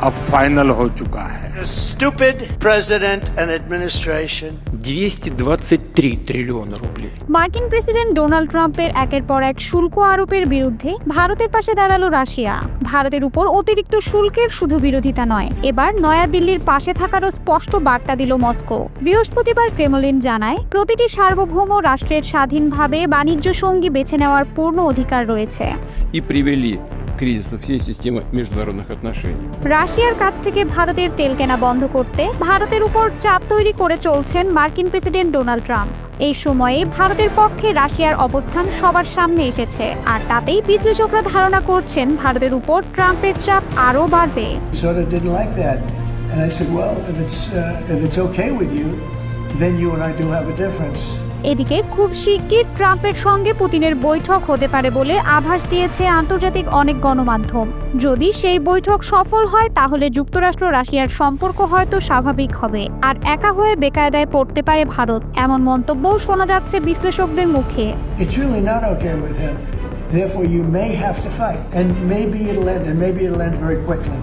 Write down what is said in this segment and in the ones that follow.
अब फाइनल हो चुका है। A stupid president and administration. 223 trillion rupee. মার্কিন প্রেসিডেন্ট ডোনাল্ড ট্রাম্পের একের পর এক শুল্ক আরোপের বিরুদ্ধে ভারতের পাশে দাঁড়ালো রাশিয়া। ভারতের উপর অতিরিক্ত শুল্কের শুধু বিরোধিতা নয়, এবার নয়াদিল্লির পাশে থাকারও স্পষ্ট বার্তা দিল মস্কো। বৃহস্পতিবার ক্রেমলিন জানায়, প্রতিটি সার্বভৌম রাষ্ট্রের স্বাধীনভাবে বাণিজ্য সঙ্গী বেছে নেওয়ার পূর্ণ অধিকার রয়েছে। И привели к кризису всей системы международных отношений. রাশিয়ার কাছ থেকে ভারতের তেল কেনা বন্ধ করতে ভারতের উপর চাপ তৈরি করে চলছেন মার্কিন প্রেসিডেন্ট ডোনাল্ড ট্রাম্প। এই সময়ে ভারতের পক্ষে রাশিয়ার অবস্থান সবার সামনে এসেছে, আর তাতেই বিশ্লেষকরা ধারণা করছেন ভারতের উপর ট্রাম্পের চাপ আরও বাড়বে। Sort of didn't like that, and I said, well, if it's okay with you, then you and I do have a difference. এদিকে খুব শিগগির ট্রাম্পের সঙ্গে পুতিনের বৈঠক হতে পারে বলে আভাস দিয়েছে আন্তর্জাতিক অনেক গণমাধ্যম। যদি সেই বৈঠক সফল হয় তাহলে যুক্তরাষ্ট্র রাশিয়ার সম্পর্ক হয়তো স্বাভাবিক হবে, আর একা হয়ে বেকায়দায় পড়তে পারে ভারত, এমন মন্তব্যও শোনা যাচ্ছে বিশ্লেষকদের মুখে। It's really not okay with him. Therefore, you may have to fight, and maybe it'll end very quickly.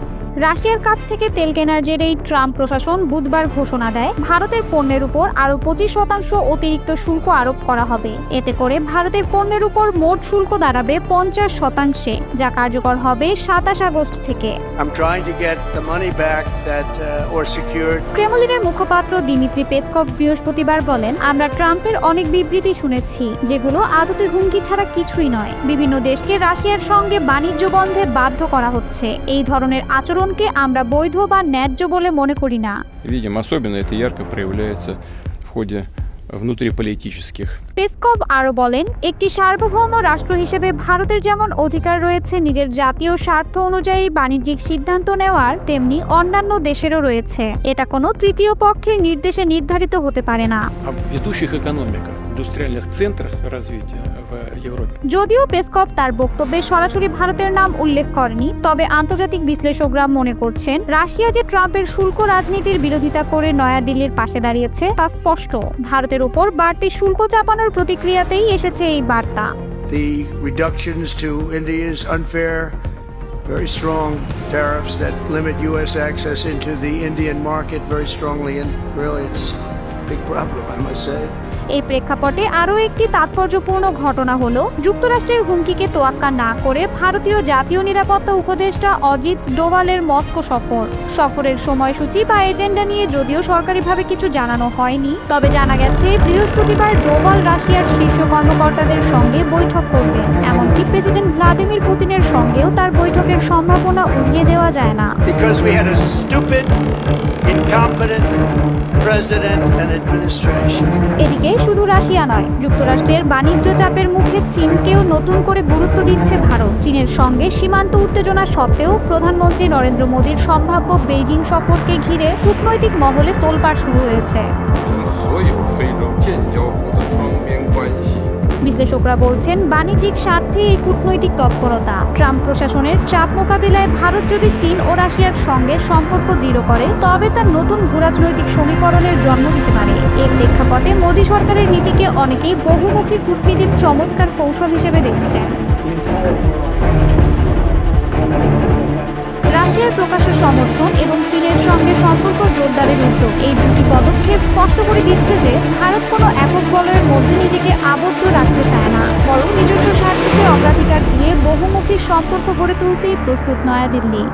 রাশিয়ার কাছ থেকে তেল কেনার জেরেই ট্রাম্প প্রশাসন বুধবার ঘোষণা দেয়, ভারতের পণ্যের উপর আরও 25% অতিরিক্ত শুল্ক আরোপ করা হবে। এতে করে ভারতের পণ্যের উপর মোট শুল্ক দাঁড়াবে 50%, যা কার্যকর হবে 27 আগস্ট থেকে। I'm trying to get the money back that or secured. ক্রেমলিনের মুখপাত্র দিমিত্রি পেসকভ বৃহস্পতিবার বলেন, আমরা ট্রাম্পের অনেক বিবৃতি শুনেছি, যেগুলো আদতে হুমকি ছাড়া কিছুই নয়। বিভিন্ন দেশকে রাশিয়ার সঙ্গে বাণিজ্য বন্ধে বাধ্য করা হচ্ছে। এই ধরনের আচরণকে আমরা বৈধ বা ন্যায্য বলে মনে করি না। Видимо, особенно это ярко проявляется в ходе внутриполитических. পেসকভ আরও বলেন, একটি সার্বভৌম রাষ্ট্র হিসেবে ভারতের যেমন অধিকার রয়েছে নিজের জাতীয় স্বার্থ অনুযায়ী বাণিজ্যিক সিদ্ধান্ত নেওয়ার, তেমনি অন্যান্য দেশেরও রয়েছে। এটা কোনো তৃতীয় পক্ষের নির্দেশে নির্ধারিত হতে পারে না। Об ведущих экономиках, индустриальных центрах развития в Европе. যদিও পেসকভ তার বক্তব্যে সরাসরি ভারতের নাম উল্লেখ করেনি, তবে আন্তর্জাতিক বিশ্লেষকরা মনে করছেন রাশিয়া যে ট্রাম্পের শুল্ক রাজনীতির বিরোধিতা করে নয়াদিল্লির পাশে দাঁড়িয়েছে তা স্পষ্ট। ভারতের উপর বাড়তি শুল্ক চাপানোর প্রতিক্রিয়াতেই এসেছে এই বার্তা। The reductions to India's unfair, very strong tariffs that limit U.S. access into the Indian market very strongly, and really it's a big problem, I must say. এই প্রেক্ষাপটে আরও একটি তাৎপর্যপূর্ণ ঘটনা হলো, যুক্তরাষ্ট্রের হুমকিকে তোয়াক্কা না করে ভারতীয় জাতীয় নিরাপত্তা উপদেষ্টা অজিত ডোভালের মস্কো সফরের সময়সূচি বা এজেন্ডা নিয়ে যদিও সরকারিভাবে কিছু জানানো হয়নি, তবে জানা গেছে বৃহস্পতিবার ডোভাল রাশিয়ার শীর্ষ কর্মকর্তাদের সঙ্গে বৈঠক করবেন। এমনকি প্রেসিডেন্ট ভ্লাদিমির পুতিনের সঙ্গেও তার বৈঠকের সম্ভাবনা উড়িয়ে দেওয়া যায় না। Because we had a stupid, incompetent president and administration. এদিকে শুধু রাশিয়া নয়, যুক্তরাষ্ট্রের বাণিজ্য চাপের মুখে চীনকেও নতুন করে গুরুত্ব দিচ্ছে ভারত। চীনের সঙ্গে সীমান্ত উত্তেজনা সত্ত্বেও প্রধানমন্ত্রী নরেন্দ্র মোদীর সম্ভাব্য বেইজিং সফরকে ঘিরে কূটনৈতিক মহলে তোলপাড় শুরু হয়েছে। বিশ্লেষকরা বলছেন, বাণিজ্যিক স্বার্থে এই কূটনৈতিক তৎপরতা। ট্রাম্প প্রশাসনের চাপ মোকাবিলায় ভারত যদি চীন ও রাশিয়ার সঙ্গে সম্পর্ক দৃঢ় করে, তবে তার নতুন ভূরাজনৈতিক সমীকরণের জন্ম দিতে পারে। এর প্রেক্ষাপটে মোদী সরকারের নীতিকে অনেকেই বহুমুখী কূটনীতির চমৎকার কৌশল হিসেবে দেখছেন। রাশিয়ার প্রকাশ্য সমর্থন এবং চীনের সঙ্গে সম্পর্ক জোরদারের উদ্যোগ, এই দুটি পদক্ষেপ স্পষ্ট করে দিচ্ছে যে ভারত কোনো একক বলয়ের মধ্যে নিজেকে আবদ্ধ রাখতে চায় না, বরং নিজস্ব স্বার্থকে অগ্রাধিকার দিয়ে বহুমুখী সম্পর্ক গড়ে তুলতেই প্রস্তুত নয়াদিল্লি।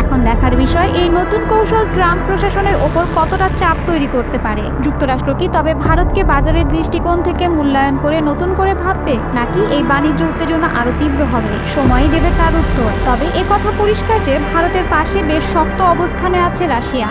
এখন দেখার বিষয়, এই নতুন কৌশল ট্রাম্প প্রশাসনের ওপর কতটা চাপ তৈরি করতে পারে। যুক্তরাষ্ট্র কি তবে ভারতকে বাজারের দৃষ্টিকোণ থেকে মূল্যায়ন করে নতুন করে ভাববে, নাকি এই বাণিজ্য উত্তেজনা আরও তীব্র হবে? সময়ই দেবে তার উত্তর। তবে একথা পরিষ্কার যে ভারতের পাশে বেশ শক্ত অবস্থানে আছে রাশিয়া।